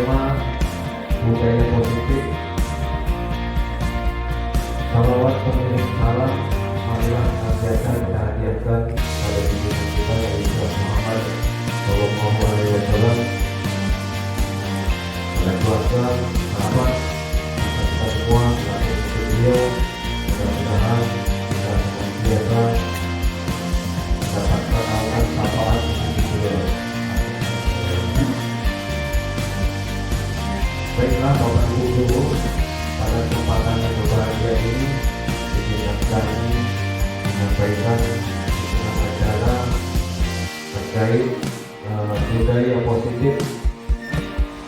tema budaya positif. Salawat pemilik salam, marilah senantiasa kita hadiahkan pada junjungan kita yaitu Muhammad Sallallahu Alaihi Wasallam, pada keluarga, sahabat, kita semua saat itu beliau. Mudah-mudahan kita senantiasa mendapatkan awalan syafaat dari beliau. Baiklah Bapak Ibu Guru, pada kesempatan yang berbahagia ini izinkan kami menyampaikan tentang acara terkait budaya positif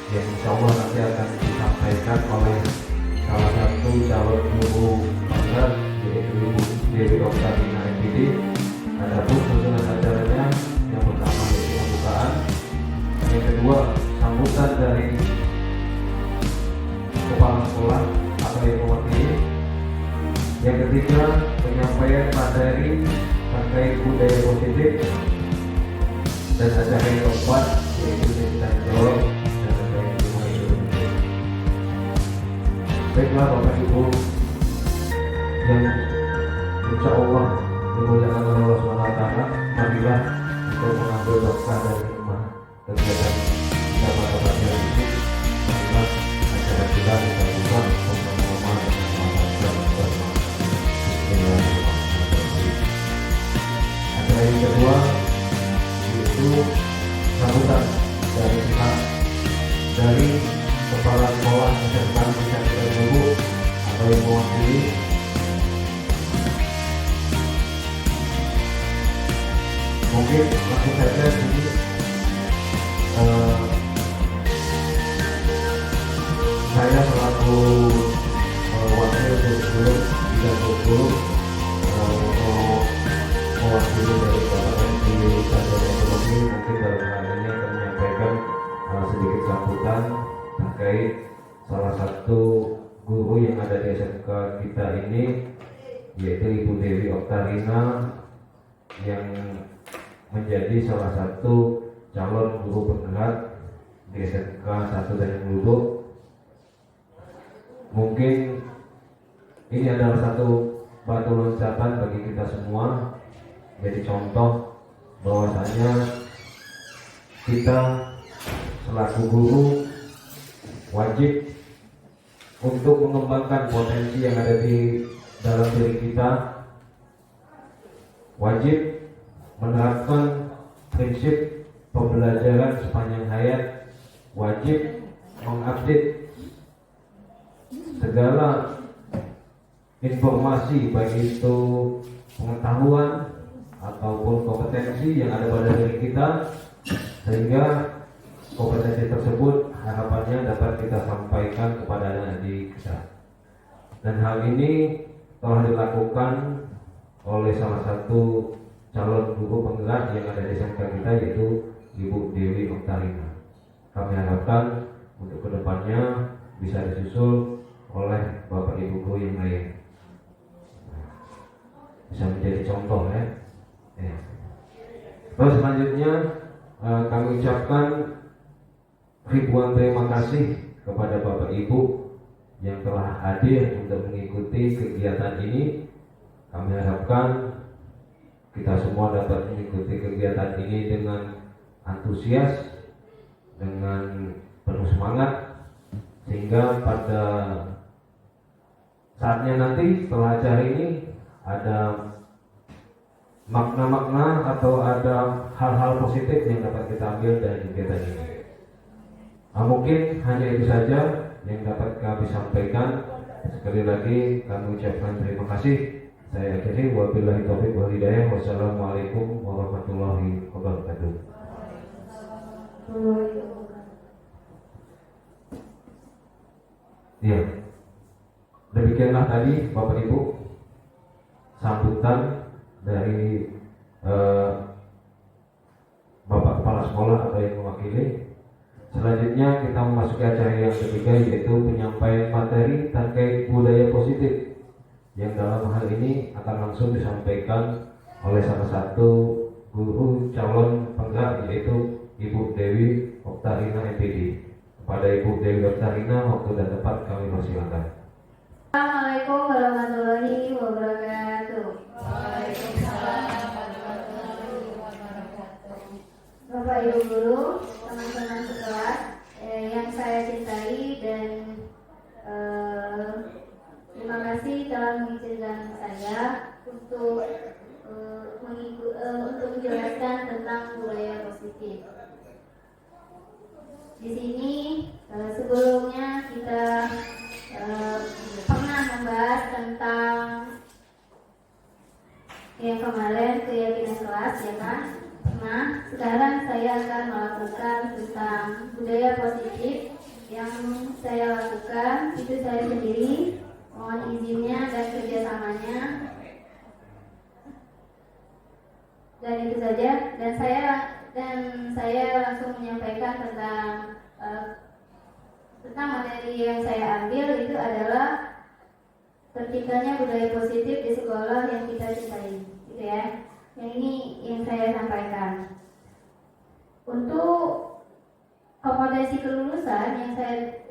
yang insya Allah nanti akan disampaikan oleh salah satu calon guru bangga yaitu Ibu Dewi Oktarina MPD. Adapun susunan acaranya yang pertama yaitu pembukaan, yang kedua sambutan dari kepala sekolah atau yang mewakili, yang ketiga penyampaian materi terkait budaya positif, dan acara yang keempat yaitu cerita jawab dan terkait rumah Indonesia. Baiklah Bapak Ibu yang insya Allah dimuliakan oleh Allah SWT, marilah untuk mengambil berkah dari rumah kegiatan kita pada pagi hari ini. Marilah acara kita dilakukan bersama-sama dengan acara yang kedua yaitu sambutan dari pihak dari kepala sekolah SMK Pesantren Guru atau yang mewakili. Mungkin langsung saja ini saya selaku wakil guru dan guru mewakili dari Bapak di Pelajaran Ekonomi, mungkin dalam hal ini akan menyampaikan sedikit sambutan terkait salah satu guru yang ada di SMK kita ini, yaitu Ibu Dewi Oktarina, yang menjadi salah satu calon guru penggerak di SMK 1 Tanjung Lubuk. Mungkin ini adalah satu batu loncatan bagi kita semua, jadi contoh bahwasanya kita selaku guru wajib untuk mengembangkan potensi yang ada di dalam diri kita, wajib menerapkan prinsip pembelajaran sepanjang hayat, wajib mengupdate segala informasi baik itu pengetahuan ataupun kompetensi yang ada pada diri kita, sehingga kompetensi tersebut harapannya dapat kita sampaikan kepada anak-anak kita. Dan hal ini telah dilakukan oleh salah satu calon guru penggerak yang ada di SMK kita yaitu Ibu Dewi Oktarina. Kami harapkan untuk kedepannya bisa disusul oleh Bapak Ibu guru yang lain, bisa menjadi contoh ya. Terus selanjutnya kami ucapkan ribuan terima kasih kepada Bapak Ibu yang telah hadir untuk mengikuti kegiatan ini. Kami harapkan kita semua dapat mengikuti kegiatan ini dengan antusias, dengan penuh semangat, sehingga pada saatnya nanti setelah acara ini ada makna-makna atau ada hal-hal positif yang dapat kita ambil dari kegiatan ini. Mungkin hanya itu saja yang dapat kami sampaikan. Sekali lagi kami ucapkan terima kasih. Saya akhiri, wabillahi taufiq wal hidayah. Wassalamualaikum warahmatullahi wabarakatuh. Ya, demikianlah tadi Bapak Ibu sambutan dari Bapak Kepala Sekolah atau yang mewakili. Selanjutnya kita memasuki acara yang ketiga, yaitu penyampaian materi terkait budaya positif, yang dalam hal ini akan langsung disampaikan oleh salah satu guru calon penggerak yaitu Ibu Dewi Oktarina MPD. Kepada Ibu Dewi Dr. waktu dan tempat kami persilakan. Assalamualaikum warahmatullahi wabarakatuh. Waalaikumsalam warahmatullahi wabarakatuh. Bapak Ibu Guru, teman-teman sekelas yang saya cintai dan terima kasih telah mengizinkan saya untuk menjelaskan tentang budaya positif. Di sini sebelumnya kita pernah membahas tentang yang kemarin keyakinan kelas, ya kan? Nah, sekarang saya akan melakukan tentang budaya positif. Yang saya lakukan itu saya sendiri, mohon izinnya dan kerjasamanya. Dan itu saja. Dan saya langsung menyampaikan tentang materi yang saya ambil itu adalah terciptanya budaya positif di sekolah yang kita cintai, gitu ya. Yang ini yang saya sampaikan. Untuk kompetensi kelulusan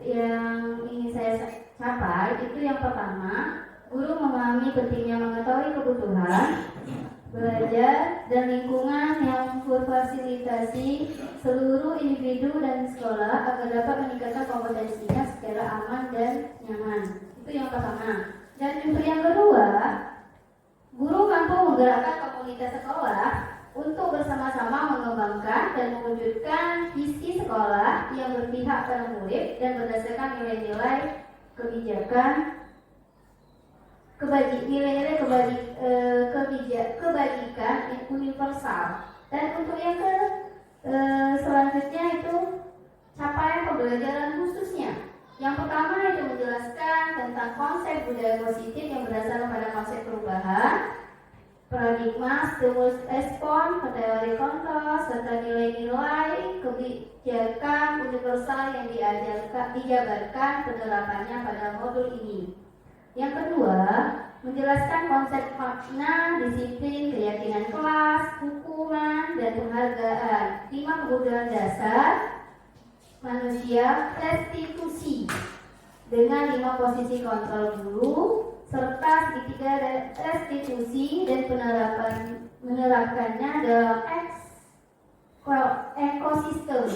yang ingin saya capai itu yang pertama, guru memahami pentingnya mengetahui kebutuhan belajar dan lingkungan yang memfasilitasi seluruh individu dan sekolah agar dapat meningkatkan kompetensinya secara aman dan nyaman. Itu yang pertama. Dan untuk yang kedua, guru mampu menggerakkan komunitas sekolah untuk bersama-sama mengembangkan dan mewujudkan visi sekolah yang berpihak pada murid dan berdasarkan nilai-nilai kebijakan kebajikan universal. Dan untuk yang selanjutnya itu capaian pembelajaran khususnya. Yang pertama itu menjelaskan tentang konsep budaya positif yang berdasarkan pada konsep perubahan, paradigma, stimulus respon, teori kontrol, serta nilai-nilai kebijakan universal yang dijabarkan penerapannya pada modul ini. Yang kedua, menjelaskan konsep makna, disiplin, keyakinan kelas, hukuman, dan penghargaan. 5 kebutuhan dasar manusia, restitusi dengan 5 posisi kontrol guru, serta segitiga restitusi dan menerapkannya dalam ekosistem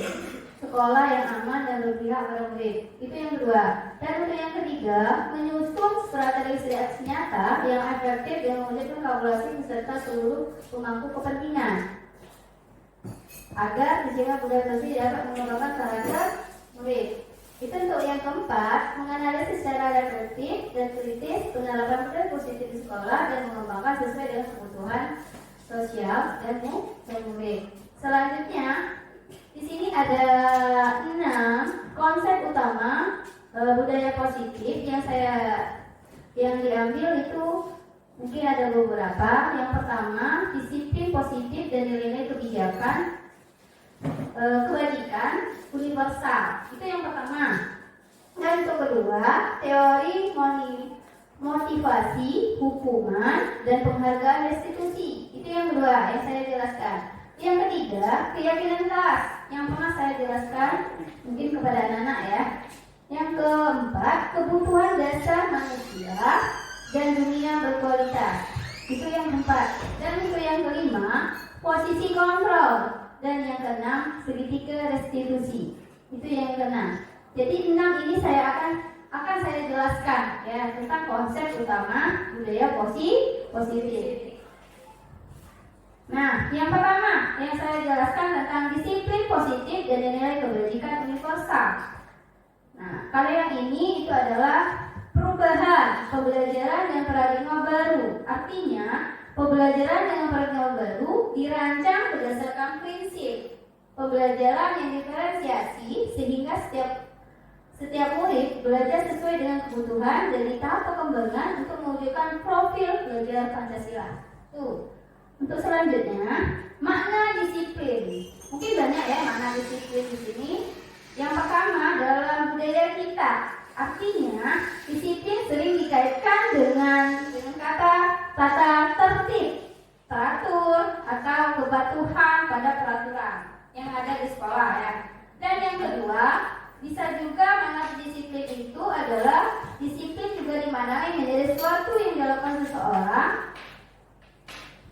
sekolah yang aman dan berpihak pada murid. Itu yang kedua. Dan untuk yang ketiga, menyusun strategi aksi nyata yang efektif dan mewujudkan kolaborasi beserta seluruh pemangku kepentingan agar tercipta budaya positif dapat mengembangkan karakter murid. Itu untuk yang keempat, menganalisis secara reflektif dan kritis penerapan budaya positif di sekolah dan mengembangkan sesuai dengan kebutuhan sosial dan murid. Selanjutnya, di sini ada 6 konsep utama budaya positif yang diambil itu mungkin ada beberapa. Yang pertama, disiplin positif dan nilai-nilai kebijakan kebajikan universal. Itu yang pertama. Dan untuk kedua, teori motivasi, hukuman, dan penghargaan restitusi. Itu yang kedua yang saya jelaskan. Yang ketiga, keyakinan kelas yang pernah saya jelaskan mungkin kepada anak-anak ya. Yang keempat, kebutuhan dasar manusia dan dunia berkualitas. Itu yang keempat. Dan itu yang kelima, posisi kontrol. Dan yang keenam, segitiga restitusi. Itu yang keenam. Jadi 6 ini saya akan saya jelaskan ya tentang konsep utama budaya positif. Nah, yang pertama yang saya jelaskan tentang disiplin positif dan nilai kebajikan universal. Nah, kalau yang ini itu adalah perubahan pembelajaran dengan paradigma baru. Artinya, pembelajaran dengan paradigma baru dirancang berdasarkan prinsip pembelajaran yang diferensiasi sehingga setiap murid belajar sesuai dengan kebutuhan dan di tahap perkembangan untuk mewujudkan profil belajar Pancasila. Tuh. Untuk selanjutnya, makna disiplin. Mungkin banyak ya makna disiplin di sini. Yang pertama dalam budaya kita, artinya disiplin sering dikaitkan dengan kata tertib, teratur atau kepatuhan pada peraturan yang ada di sekolah ya. Dan yang kedua bisa pandangan menjadi sesuatu yang dilakukan seseorang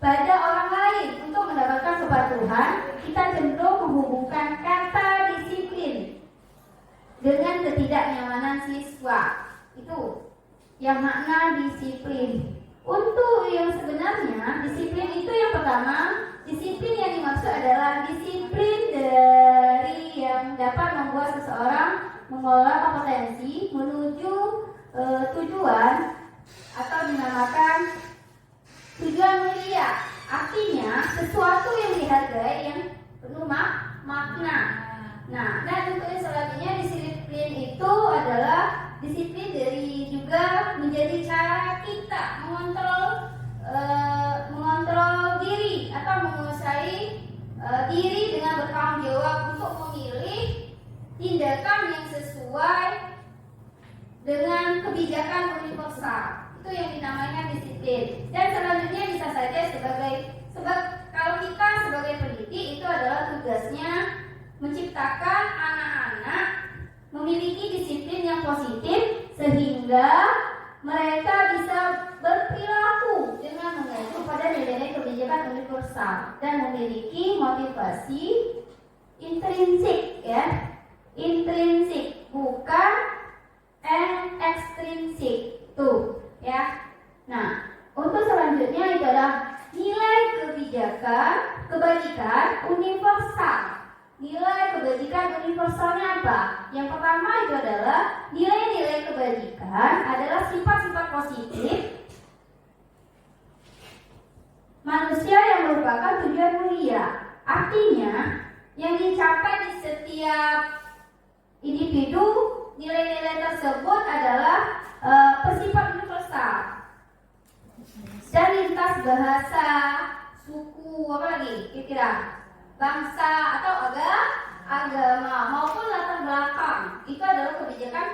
pada orang lain untuk mendapatkan kepatuhan, kita cenderung menghubungkan kata disiplin dengan ketidaknyamanan siswa. Itu yang makna disiplin. Untuk yang sebenarnya disiplin itu yang pertama, disiplin yang dimaksud adalah disiplin dari yang dapat membuat seseorang mengelola kompetensi menuju tujuan atau dinamakan tujuan mulia. Artinya sesuatu yang dihargai yang penuh makna. Nah, dan untuk yang selanjutnya disiplin itu adalah disiplin dari juga menjadi cara kita mengontrol diri atau menguasai diri dengan bertanggung jawab untuk memilih tindakan yang sesuai dengan kebijakan universal. Itu yang dinamakan disiplin. Dan selanjutnya bisa saja kalau kita sebagai pendidik itu adalah tugasnya menciptakan anak-anak memiliki disiplin yang positif sehingga mereka bisa berperilaku dengan mengacu pada nilai-nilai kebijakan universal dan memiliki motivasi intrinsik, ya, intrinsik bukan ekstrinsik, tuh, ya. Nah, untuk selanjutnya itu adalah nilai kebajikan universal. Nilai kebajikan universalnya apa? Yang pertama itu adalah nilai-nilai kebajikan adalah sifat-sifat positif manusia yang merupakan tujuan mulia. Artinya yang dicapai di setiap individu, nilai-nilai tersebut adalah bersifat universal dan lintas bahasa, suku, apa lagi kira-kira, bangsa atau agama maupun latar belakang. Itu adalah kebijakan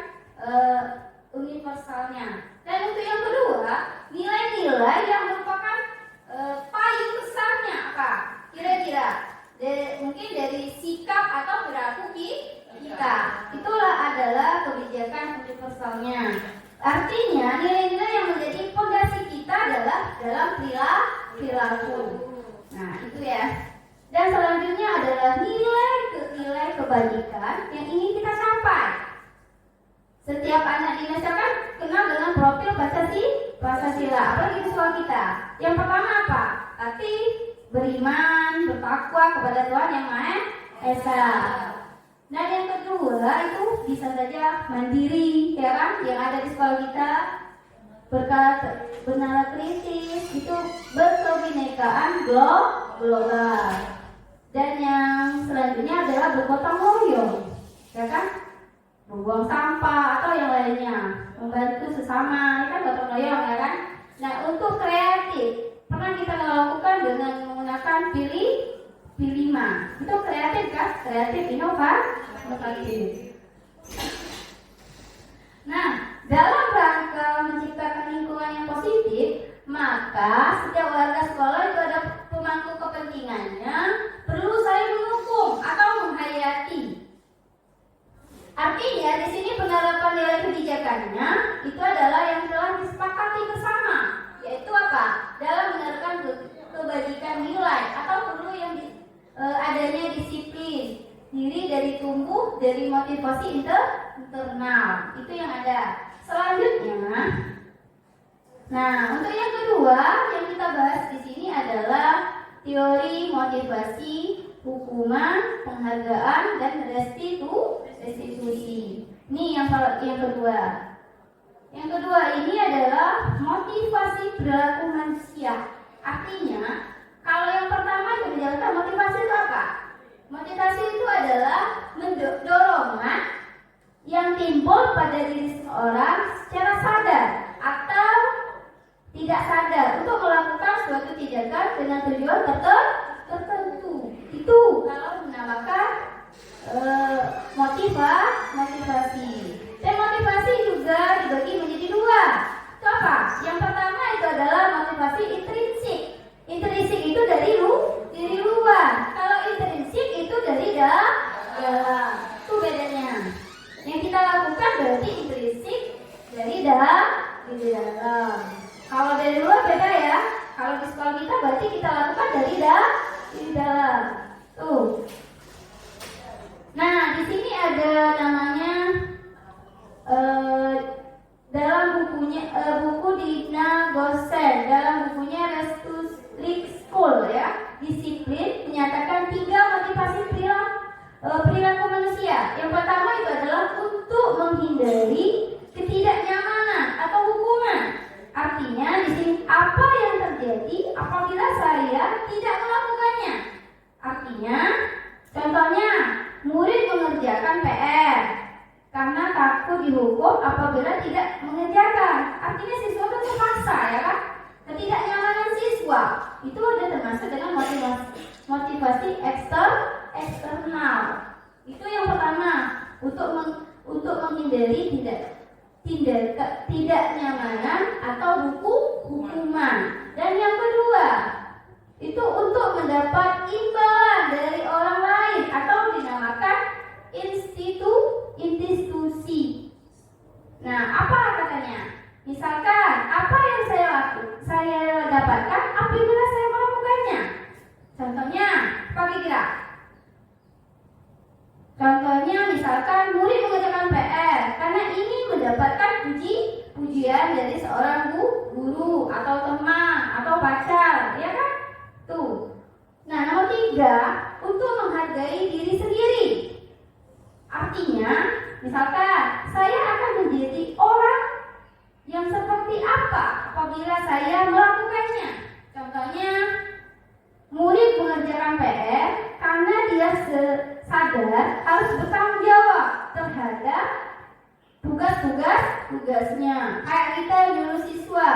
universalnya. Dan untuk yang kedua, nilai-nilai yang merupakan payung besarnya apa? Kira-kira mungkin dari sikap atau perilaku kita. Itulah adalah kebijakan universalnya. Artinya nilai-nilai yang menjadi fondasi kita adalah dalam perilaku. Nah, itu ya. Dan selanjutnya adalah nilai kebajikan yang ingin kita capai. Setiap anak di Indonesia kan kenal dengan profil Pancasila. Apalagi di sekolah kita. Yang pertama apa? Arti beriman, bertakwa kepada Tuhan Yang Maha Esa. Dan yang kedua itu bisa saja mandiri, ya kan? Yang ada di sekolah kita, bernalar kritis, itu berkebinekaan global. Dan yang selanjutnya adalah bergotong royong, ya kan? Membuang sampah atau yang lainnya, membantu sesama, ya kan, gotong royong, ya kan? Nah, untuk kreatif, pernah kita lakukan dengan menggunakan pilih 5. Itu kreatif kan? Kreatif inovatif. Nah, dalam rangka menciptakan lingkungan yang positif, maka setiap warga sekolah itu ada pemangku kepentingannya perlu saling mendukung atau menghayati. Artinya di sini penerapan nilai kebijakannya itu adalah yang telah disepakati bersama, yaitu apa? Dalam menerapkan kebajikan nilai atau perlu yang adanya disiplin diri dari tumbuh dari motivasi internal. Itu yang ada. Selanjutnya, nah, untuk yang kedua yang kita bahas di sini adalah teori motivasi, hukuman, penghargaan, dan restitusi. Ini yang kedua. Yang kedua ini adalah motivasi perilaku manusia. Artinya, kalau yang pertama itu menjalankan motivasi itu apa? Motivasi itu adalah dorongan yang timbul pada diri seseorang secara sadar atau tidak sadar untuk melakukan suatu tindakan dengan tujuan tertentu. Itu kalau menamakan motivasi. Dan motivasi juga dibagi menjadi dua. Itu apa? Yang pertama itu adalah motivasi intrinsik. Intrinsik itu dari luar. Kalau intrinsik itu dari dalam. Itu bedanya. Yang kita lakukan berarti intrinsik dari dalam. di dalam. Kalau dari luar beda ya. Kalau di sekolah kita berarti kita lakukan dari dalam. Tuh. Nah, di sini ada namanya dalam bukunya buku Dina Gosen, dalam bukunya Restulik School ya, disiplin menyatakan 3 motivasi perilaku manusia. Yang pertama itu adalah untuk menghindari ketidaknyamanan atau hukuman. Artinya di sini apa yang terjadi apabila saya tidak melakukannya. Artinya, contohnya murid mengerjakan PR karena takut dihukum apabila tidak mengerjakan. Artinya siswa itu terpaksa ya kan? Ketidaknyamanan siswa itu ada termasuk dengan motivasi eksternal. Itu yang pertama, untuk menghindari ketidaknyamanan atau hukuman. Dan yang kedua, itu untuk mendapat imbalan dari orang lain atau dinamakan institusi. Nah, apa katanya? Misalkan apa yang saya dapatkan apabila saya melakukannya. Contohnya, apa kira-kira? Contohnya misalkan murid mengerjakan PR karena ingin mendapatkan pujian dari seorang guru atau teman atau pacar, ya kan? Tuh. Nah, nomor 3, untuk menghargai diri sendiri. Artinya, misalkan saya akan menjadi orang yang seperti apa apabila saya melakukannya. Contohnya, murid mengerjakan PR karena dia sadar harus bertanggung jawab terhadap tugasnya. Kayak kita dulu siswa,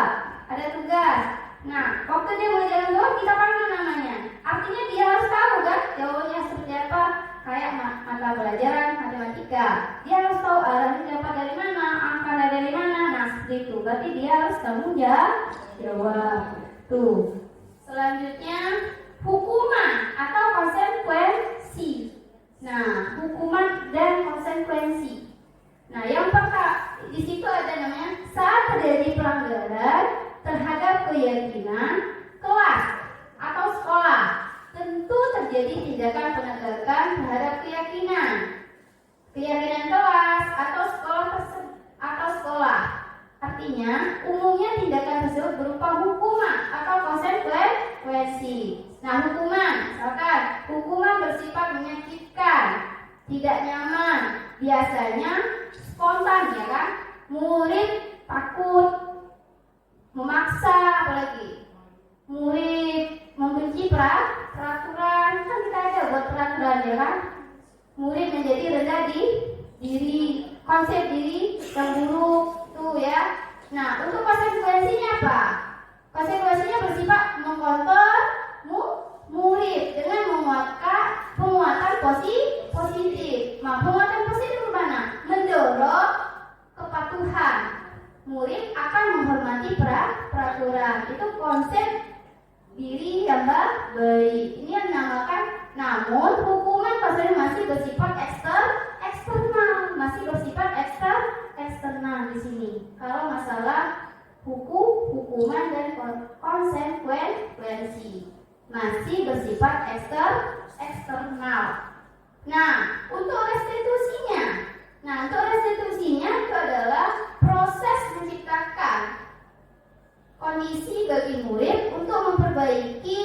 ada tugas. Nah, waktu dia mengerjakan tugas, kita panggil namanya. Artinya dia harus tahu kan jawabannya seperti apa. Kayak mata pelajaran matematika, dia harus tahu arahnya dapat dari mana, angka dari mana. Nah, seperti itu. Berarti dia harus tanggung jawab. Tuh. Selanjutnya, hukuman atau konsekuensi. Nah, hukuman dan konsekuensi. Nah, yang pertama di situ ada namanya saat terjadi pelanggaran terhadap keyakinan kelas atau sekolah, tentu terjadi tindakan penegakan terhadap keyakinan kelas atau sekolah. Artinya, umumnya tindakan tersebut berupa hukuman atau konsekuensi. Nah, hukuman bersifat menyakitkan, tidak nyaman, biasanya spontan ya kan? Murid takut, memaksa, apalagi murid membenci peraturan, kan kita ada buat peraturan ya kan? Murid menjadi rendah di diri, konsep diri yang buruk tuh ya. Nah, untuk konsekuensinya apa? Konsekuensinya bersifat mengkontrol murid dengan penguatan positif. Nah, penguatan positif bagaimana? Mendorong kepatuhan. Murid akan menghormati peraturan. Itu konsep diri yang baik. Ini yang dinamakan. Namun hukuman pasalnya masih bersifat eksternal, eksternal di sini. Kalau masalah hukuman dan konsekuensi masih bersifat eksternal. Nah, untuk restitusinya itu adalah proses menciptakan kondisi bagi murid untuk memperbaiki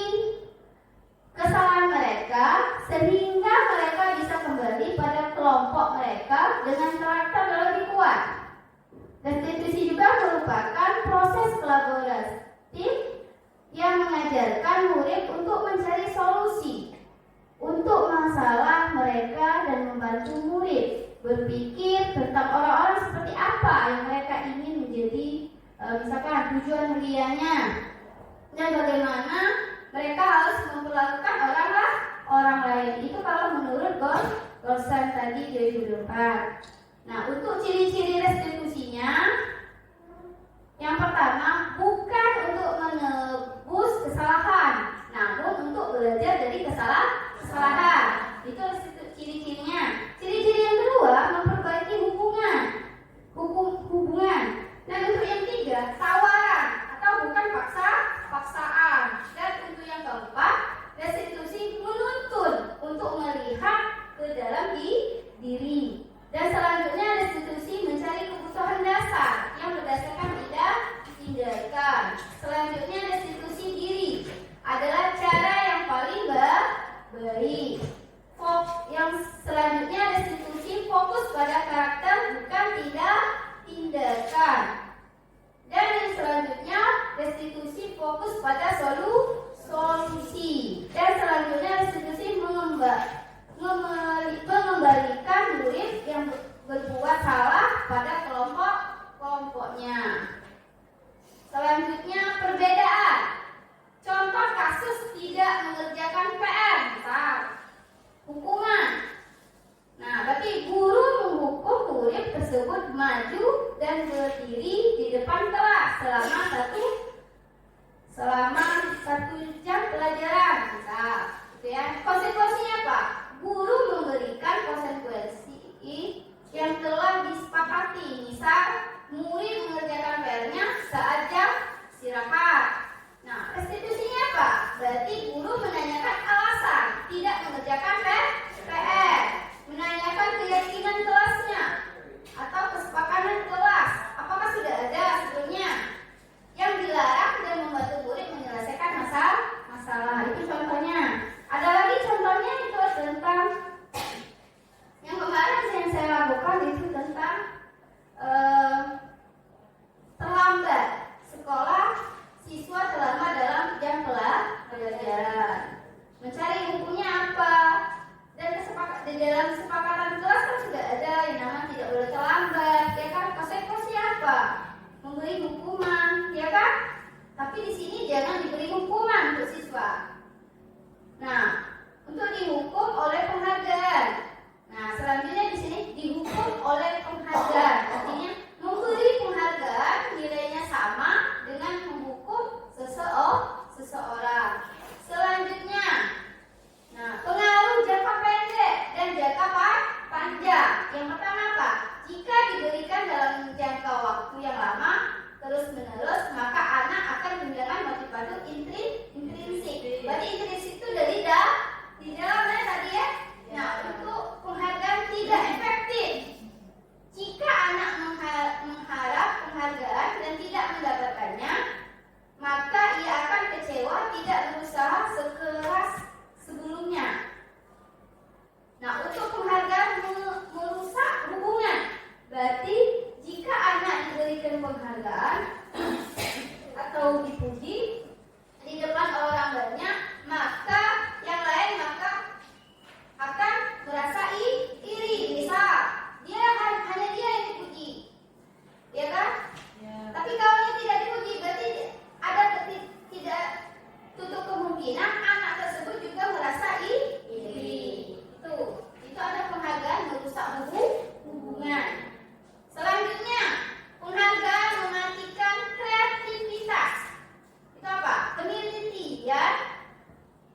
kesalahan mereka sehingga mereka bisa kembali pada kelompok mereka dengan karakter yang lebih kuat. Restitusi juga merupakan proses kolaboratif yang mengajarkan murid untuk mencari solusi untuk masalah mereka dan membantu murid berpikir tentang orang-orang seperti apa yang mereka ingin menjadi, misalkan tujuan mulianya, dan bagaimana mereka harus memperlakukan orang lain. Itu kalau menurut Gosen tadi 2004. Nah, untuk ciri-ciri restitusinya, yang pertama, bukan untuk menebus kesalahan, namun untuk belajar dari kesalahan. Itu ciri-cirinya. Ciri-ciri yang kedua, memperbaiki hubungan. Dan untuk yang 3, maju dan berdiri di depan kelas selama satu jam pelajaran, misal, gitu ya. Konsekuensinya apa? Guru memberikan konsekuensi yang telah disepakati. Misal, murid mengerjakan PR-nya saat jam istirahat. Nah, restitusinya apa? Berarti guru menanyakan alasan tidak mengerjakan PR, menanyakan keyakinan kelasnya atau kesepakatan kelas. Apakah sudah ada sebelumnya yang dilarang dan membantu murid menyelesaikan masalah. Itu contohnya. Ada lagi contohnya itu tentang yang kemarin yang saya lakukan itu tentang terlambat sekolah, siswa terlambat dalam jam pelajaran. Mencari bukunya apa? Dan di dalam kesepakatan kelas kan sudah ada yang namanya tidak boleh terlambat, ya kan? Konsekuensi apa? Memberi hukuman, ya kan? Tapi di sini jangan diberi hukuman untuk siswa. Nah, untuk dihukum oleh penghargaan. Nah, selanjutnya di sini dihukum oleh penghargaan. Artinya memberi penghargaan nilainya sama dengan menghukum seseorang. Selanjutnya, nah, pengaruh jangka pendek dan jangka panjang. Yang pertama apa? Jika diberikan dalam jangka waktu yang lama terus-menerus, maka anak akan kehilangan motivasi intrinsik. Berarti intrinsik itu dari di dalamnya tadi ya. Nah, untuk penghargaan tidak efektif. Jika anak mengharap penghargaan dan tidak mendapatkannya, maka ia akan kecewa, tidak berusaha sekeras sebelumnya. Nah, untuk penghargaan merusak hubungan. Berarti jika anak diberikan penghargaan atau dipuji di depan orang banyak, maka yang lain akan merasa iri. Misal hanya dia yang dipuji, ya kan? Ya. Tapi kalau tidak dipuji, berarti ada tidak tutup kemungkinan anak tersebut juga merasa iri. Itu ada penghargaan merusak hubungan. Selanjutnya, penghargaan mematikan kreativitas. Itu apa? Penelitian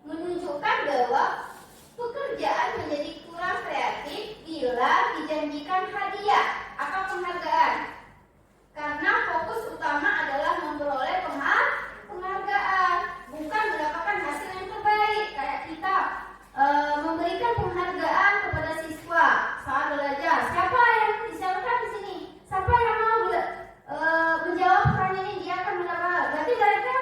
menunjukkan bahwa pekerjaan menjadi kurang kreatif bila dijanjikan hadiah atau penghargaan. Karena fokus utama adalah memperoleh penghargaan, bukan mendapatkan hasil yang terbaik. Kayak kita memberikan penghargaan kepada siswa saat belajar. Siapa yang disiapkan di sini? Siapa yang mau menjawab pertanyaan ini? Dia akan mendapatkan. Berarti mereka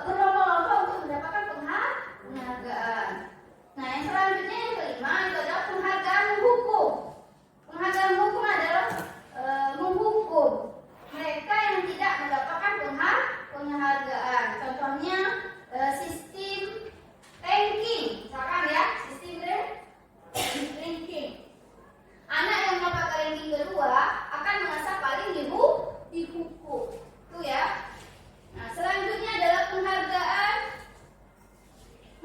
berlomba-lomba untuk mendapatkan penghargaan. Nah, yang selanjutnya yang kelima itu adalah penghargaan menghukum. Penghargaan hukum adalah menghukum mereka yang tidak mendapatkan penghargaan. Contohnya sistem ranking, misalkan ya, sistem ranking. Anak yang mendapatkan ranking kedua akan merasa paling dihukum. Itu ya. Nah, selanjutnya adalah penghargaan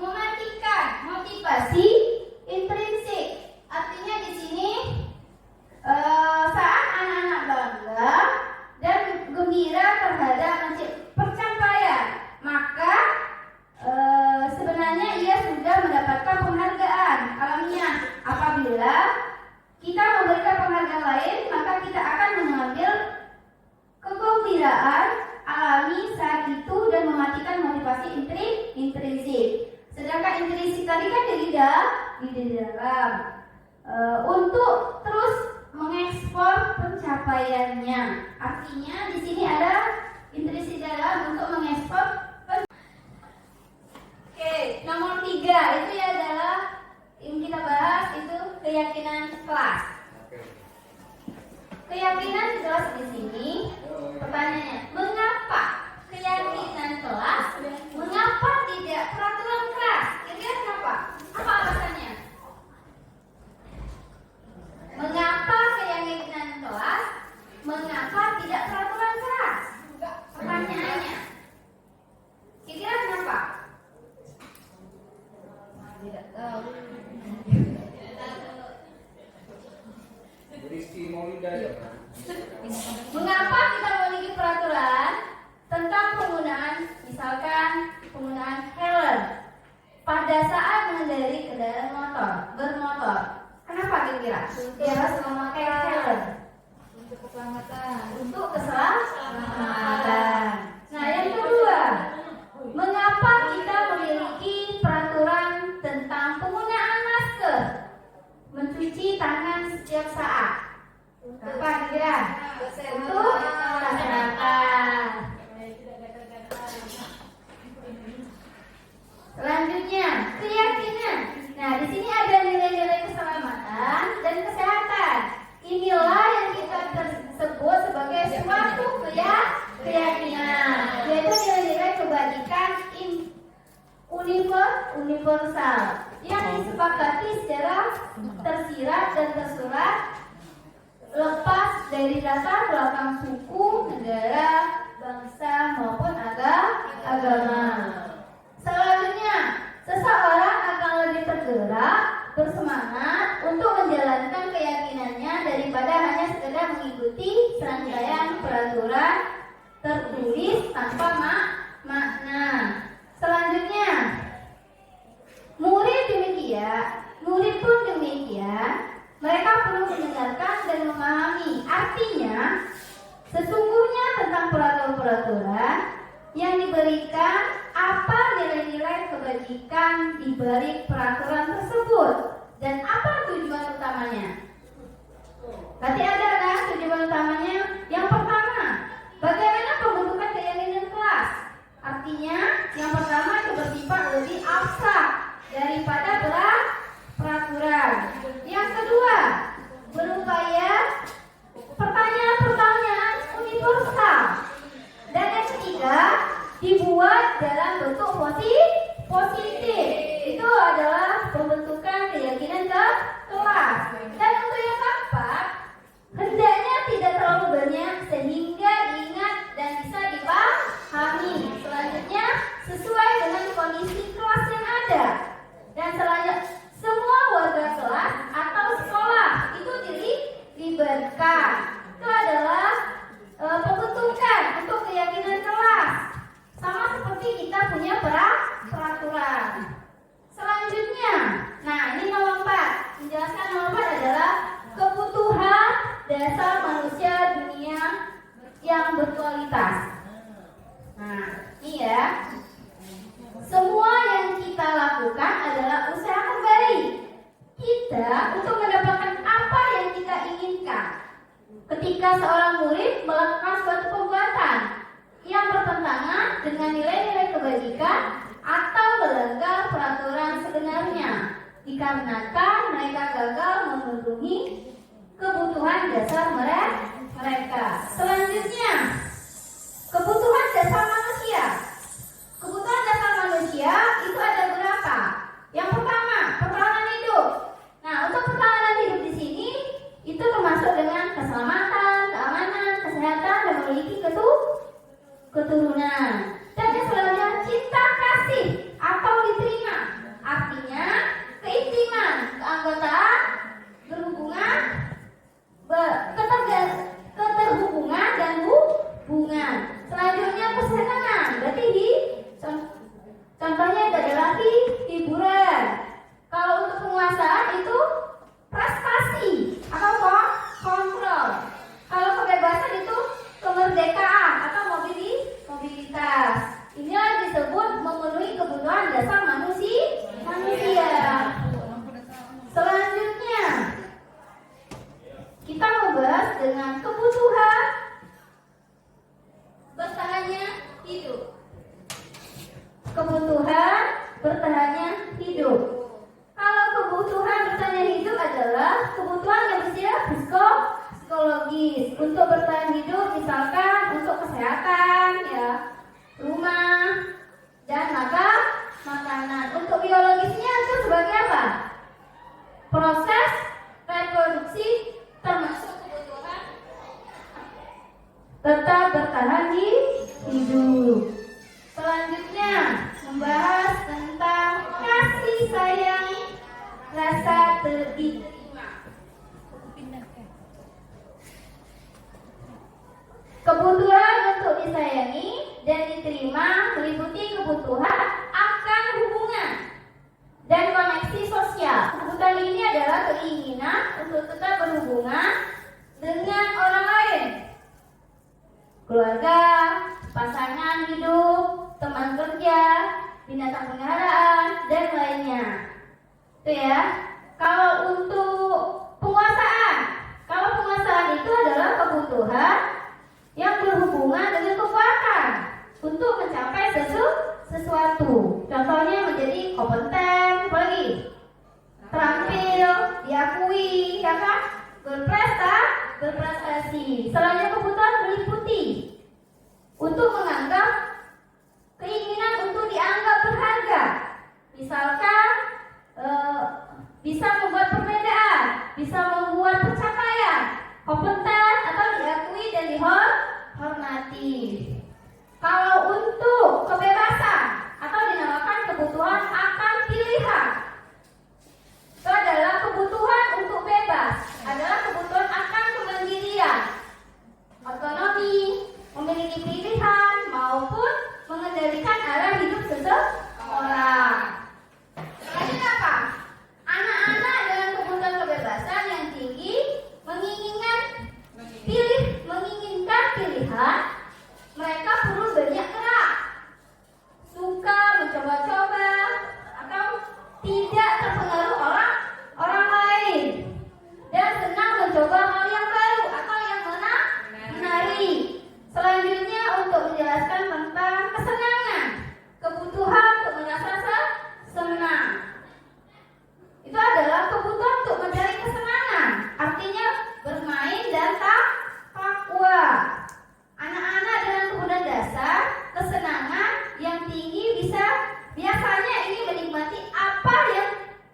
mematikan motivasi intrinsik. Artinya di sini saat anak-anak bangga dan gembira terhadap pencapaian, maka sebenarnya ia sudah mendapatkan penghargaan alamiah. Apabila kita memberikan penghargaan lain, maka kita akan mengambil kegembiraan alami saat itu dan mematikan motivasi intrinsik. Sedangkan intrinsik tadi kan di dalam untuk terus mengekspor pencapaiannya. Artinya di sini ada intrinsik dalam untuk mengekspor. Oke, nomor 3 itu ya adalah yang kita bahas itu keyakinan kelas. Keyakinan kelas di sini pertanyaannya, mengapa keyakinan kelas? Mengapa tidak peraturan kelas? Kira-kira kenapa? Apa alasannya? Mengapa keyakinan kelas? Mengapa tidak peraturan kelas? Pertanyaannya. Kira-kira kenapa? Tidak tahu. Rizky Maulida ya. kira-kira? Dia harus memakai helm Untuk keselamatan. untuk keselamatan. Nah, yang kedua, mengapa kita memiliki peraturan tentang penggunaan masker, mencuci tangan setiap saat? Kenapa kira? Untuk kesehatan. Selanjutnya, keyakinan. Nah, di sini ada nilai-nilai keselamatan dan kesehatan. Inilah yang kita sebut sebagai suatu keyakinan, yaitu nilai-nilai kebajikan universal yang disepakati secara tersirat dan tersurat, lepas dari latar belakang suku, negara, bangsa maupun agama. Selanjutnya, seseorang akan lebih tergerak, bersemangat untuk menjalankan keyakinannya daripada hanya sekedar mengikuti serangkaian peraturan tertulis tanpa makna. Selanjutnya, murid pun demikian, mereka perlu mendengarkan dan memahami artinya sesungguhnya tentang peraturan-peraturan yang diberikan, apa nilai-nilai kebajikan di balik peraturan tersebut, dan apa tujuan utamanya. Berarti ada kan tujuan utamanya? Yang pertama, bagaimana pembentukan keyakinan kelas? Artinya, yang pertama itu bersifat lebih abstrak daripada peraturan. Yang kedua, berupaya pertanyaan-pertanyaan universal. Dan yang ketiga, dibuat dalam bentuk positif. Itu adalah pembentukan keyakinan kelas. Dan untuk yang keempat, hendaknya tidak terlalu banyak sehingga diingat dan bisa dipahami. Selanjutnya, sesuai dengan kondisi kelas yang ada. Dan selanjutnya, semua warga kelas atau sekolah itu dilibatkan. Itu adalah pembentukan untuk keyakinan kelas. Sama seperti kita punya peraturan. Selanjutnya, nah ini nomor 4. Menjelaskan nomor 4 adalah kebutuhan dasar manusia dunia yang berkualitas. Nah, ini ya. Semua yang kita lakukan adalah usaha kembali kita untuk mendapatkan apa yang kita inginkan. Ketika seorang murid melakukan suatu perbuatan yang bertentangan dengan nilai-nilai kebajikan atau melanggar peraturan sebenarnya, dikarenakan mereka gagal memenuhi kebutuhan dasar mereka. Selanjutnya, kebutuhan dasar manusia. Kebutuhan dasar manusia itu ada berapa? Yang pertama, pertahanan hidup. Nah, untuk pertahanan hidup di sini itu termasuk dengan keselamatan, keamanan, kesehatan, dan memiliki keturunan. Dan yang selanjutnya, cinta kasih atau diterima. Artinya keintiman, keanggotaan, berhubungan, keterhubungan dan hubungan. Selanjutnya kesenangan. Berarti contohnya itu adalah hiburan. Kalau untuk penguasaan itu prestasi atau kontrol. Kalau kebebasan itu kemerdekaan atau mobilitas. Inilah disebut memenuhi kebutuhan dasar manusia. Selanjutnya, kita membahas dengan kebutuhan bertahannya hidup. Kebutuhan bertahannya hidup. Kalau kebutuhan bertahan hidup adalah kebutuhan yang bersifat psikologis. Untuk bertahan hidup misalkan untuk kesehatan, ya, rumah, dan makanan. Untuk biologisnya itu sebagai apa? Proses reproduksi termasuk kebutuhan tetap bertahan hidup. Selanjutnya membahas tentang kasih sayang, rasa diterima. Kebutuhan untuk disayangi dan diterima meliputi kebutuhan akan hubungan dan koneksi sosial. Kebutuhan ini adalah keinginan untuk keluarga, pasangan hidup, teman kerja, binatang peliharaan, dan lainnya. Itu ya. Kalau untuk kalau penguasaan itu adalah kebutuhan yang berhubungan dengan kekuatan untuk mencapai sesuatu. Contohnya menjadi kompeten, apalagi terampil, diakui, ya kan? Berprestasi. Selanjutnya kebutuhan meliputi untuk menganggap keinginan untuk dianggap berharga. Misalkan bisa membuat perbedaan, bisa membuat pencapaian, kompeten atau diakui dan dihormati. Kalau untuk kebebasan atau dinamakan kebutuhan akan pilihan, itu adalah kebutuhan untuk bebas, adalah kebutuhan akan kemandirian, otonomi, memiliki pilihan maupun mengendalikan arah hidup seseorang. Selanjutnya apa? Anak-anak dengan kebutuhan kebebasan yang tinggi menginginkan pilihan, mereka perlu banyak gerak, suka mencoba-coba atau tidak terpengaruh orang lain, dan senang mencoba hal yang baru atau yang menarik. Selanjutnya untuk menjelaskan tentang kesenangan, kebutuhan untuk merasa senang. Itu adalah kebutuhan untuk mencari kesenangan, artinya bermain dan takwa. Anak-anak dengan kebutuhan dasar, kesenangan yang tinggi biasanya ini menikmati apa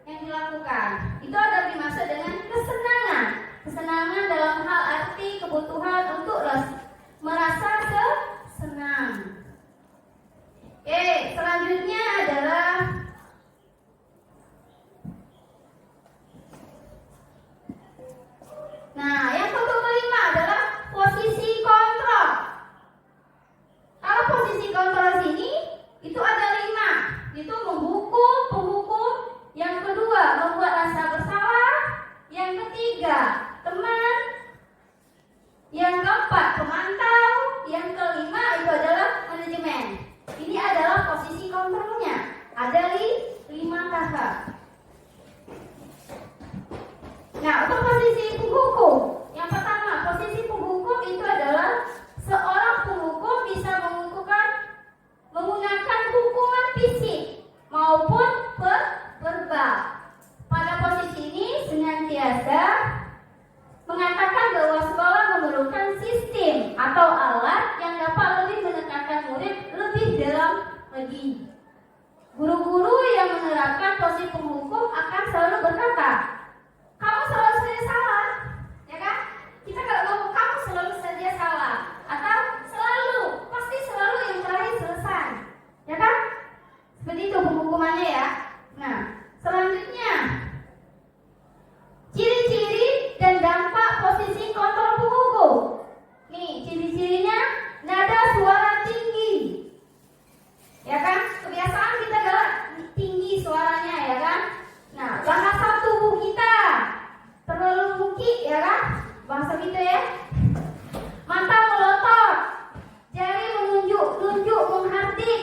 yang dilakukan. Itu ada dimaksud dengan kesenangan. Kesenangan dalam hal arti kebutuhan untuk merasa senang. Oke, selanjutnya adalah yang kelima adalah posisi kontrol. Kalau posisi kontrol sini itu ada 5, itu menghukum, penghukum. Yang kedua, membuat rasa bersalah. Yang ketiga, teman. Yang keempat, pemantau. Yang kelima itu adalah manajemen. Ini adalah posisi kontrolnya. Ada 5 tahap. Untuk posisi penghukum, yang pertama, posisi penghukum itu adalah seorang penghukum bisa menggunakan hukuman fisik maupun verbal. Pada posisi ini senantiasa mengatakan bahwa sekolah memerlukan sistem atau alat yang dapat lebih menekankan murid lebih dalam lagi. Guru-guru yang menerapkan posisi penghukum akan selalu berkata, kamu selalu saja salah, ya kan? Kita kalau ngomong kamu selalu saja salah, atau pasti selalu yang terakhir selesai, ya kan? Seperti itu penghukumannya ya. Selanjutnya ciri-ciri dan dampak posisi kontrol penghukum. Nih ciri-cirinya, nada suara tinggi, ya kan? Kebiasaan kita adalah tinggi suaranya, ya kan? Bahasa tubuh kita terlalu mungkin, ya kan? Bahasa kita ya. Mata melotot, jari menunjuk, menghardik.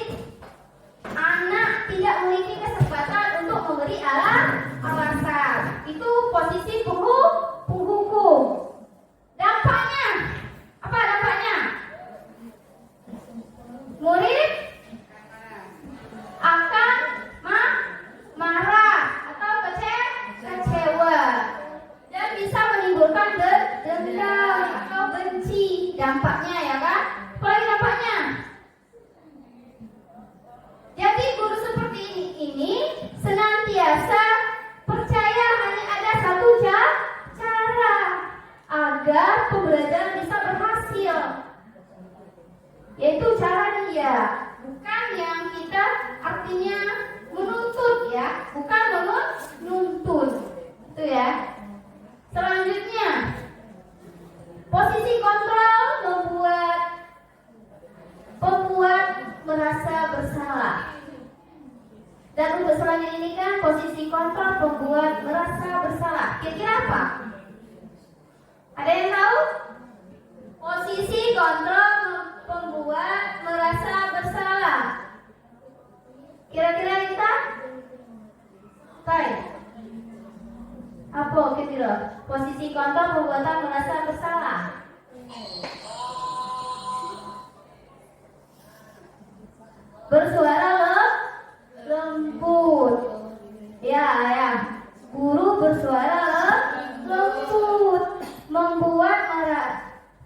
Anak tidak memiliki kesempatan untuk memberi alasan. Itu posisi penghukum. Dampaknya, apa dampaknya? Murid akan marah atau kecewa dan bisa menimbulkan dendam atau benci. Dampaknya, ya kan? Apa dampaknya? Jadi guru seperti ini senantiasa percaya hanya ada satu cara agar pembelajaran bisa berhasil, yaitu cara dia, bukan yang kita artinya menuntut, ya, bukan menuntut. Itu ya. Selanjutnya, posisi kontrol membuat merasa bersalah. Dan untuk selanjutnya ini kan posisi kontrol membuat merasa bersalah. Kira-kira apa? Ada yang tahu? Posisi kontrol Kira-kira kita? Baik. Apa kira? Posisi kontrol perbuatan merasa bersalah. Bersuara lembut. Ya. Guru bersuara lembut.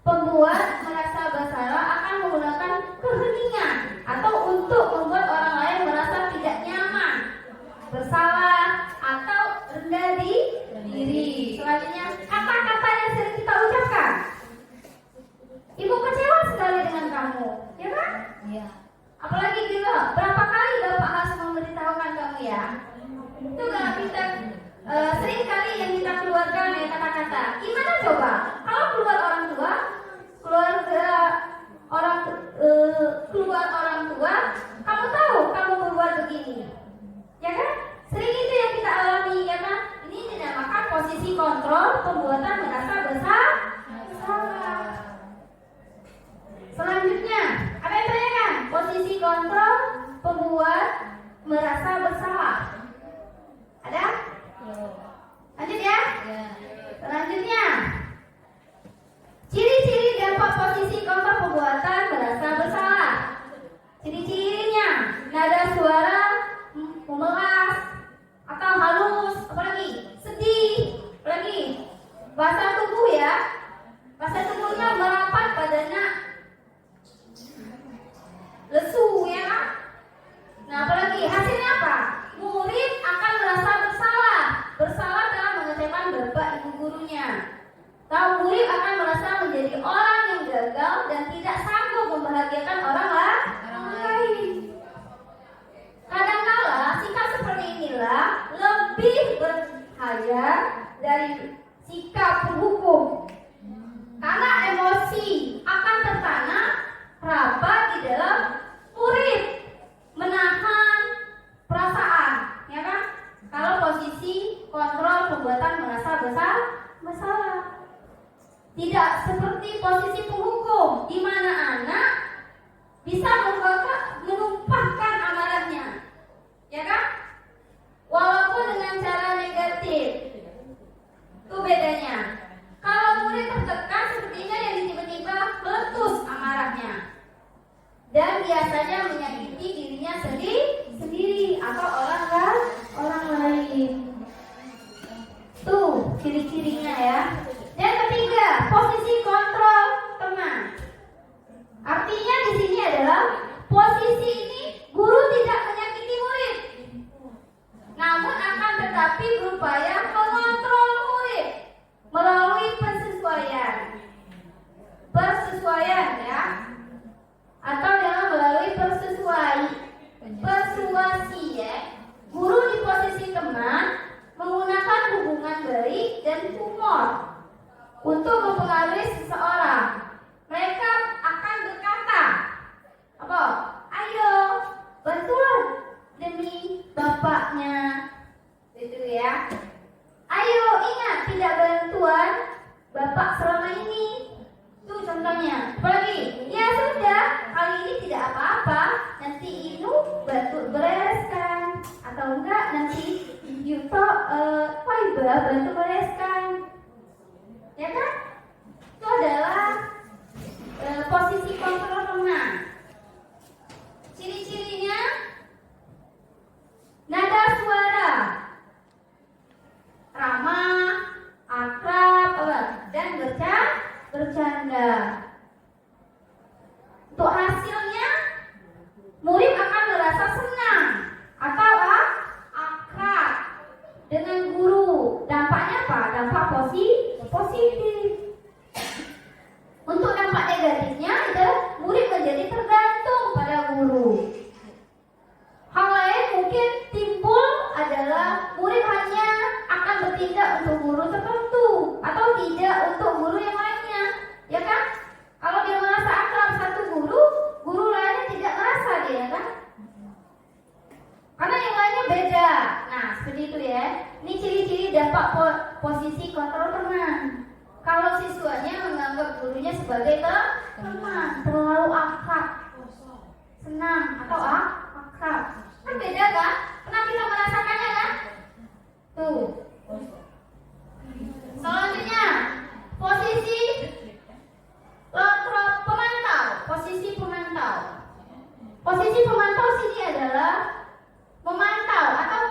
Pembuat merasa bersalah akan menggunakan keheningan atau untuk membuat orang lain merasa tidak nyaman, bersalah atau rendah diri. Selanjutnya, kata-kata yang sering kita ucapkan. Ibu kecewa sekali dengan kamu, ya kan? Iya. Apalagi gitu, berapa kali Bapak harus memberitahukan kamu ya? Itu kalau kita sering kali yang kita keluarkan ya kata-kata. Gimana coba? Kalau keluar orang tua, keluar orang tua, kamu tahu kamu berbuat begini, ya kan? Sering itu yang kita alami, ya kan? Ini dinamakan posisi kontrol perbuatan merasa bersalah. Selanjutnya, apa yang ditanyakan? Posisi kontrol pembuat merasa bersalah. Ada? Lanjut ya. Selanjutnya, ciri-ciri dampak posisi kontrol perbuatan merasa bersalah. Ciri-cirinya, nada suara memelas atau halus, apalagi sedih, apalagi bahasa tubuh ya. Bahasa tubuhnya merapat badannya lesu ya kan? Nah apalagi hasilnya apa? Murid akan merasa bersalah dalam mengecewakan bapak ibu gurunya. Tahu murid akan merasa menjadi orang yang gagal dan tidak sanggup membahagiakan orang lain. Kadangkala sikap seperti inilah lebih berbahaya dari sikap penghukum. Karena emosi akan tertanam rapat di dalam murid, menahan perasaan, ya kan? Kalau posisi kontrol perbuatan merasa bersalah. Tidak seperti posisi penghukum, di mana anak bisa menumpahkan amarahnya, ya kan? Walaupun dengan cara negatif. Itu bedanya. Kalau murid tertekan, sepertinya yang tiba-tiba meletus amarahnya dan biasanya menyakiti dirinya sendiri atau orang lain. Tuh ciri-cirinya ya. Yang ketiga, posisi kontrol teman. Artinya di sini adalah posisi ini guru tidak menyakiti murid, namun akan tetapi berupaya mengontrol murid melalui persesuaian ya, atau dengan melalui persuasi ya. Guru di posisi teman menggunakan hubungan baik dan humor untuk mempengaruhi seseorang. Mereka akan berkata, apa? Ayo, bantuan demi bapaknya, gitu ya. Ayo ingat, tidak bantuan bapak selama ini. Itu contohnya. Apalagi, ya sudah, kali ini tidak apa-apa. Nanti Inu bantu bereskan, atau enggak nanti Yuto Faiba bantu bereskan, ya kan? Itu adalah posisi kontrol teman. Ciri-cirinya, nada suara ramah, akrab, dan bercanda. Untuk hasilnya, murid akan merasa senang atau akrab dengan guru. Dampaknya apa? Dampak positif. Untuk dampak negatifnya, itu murid menjadi terganggu Posisi pemantau sini adalah memantau atau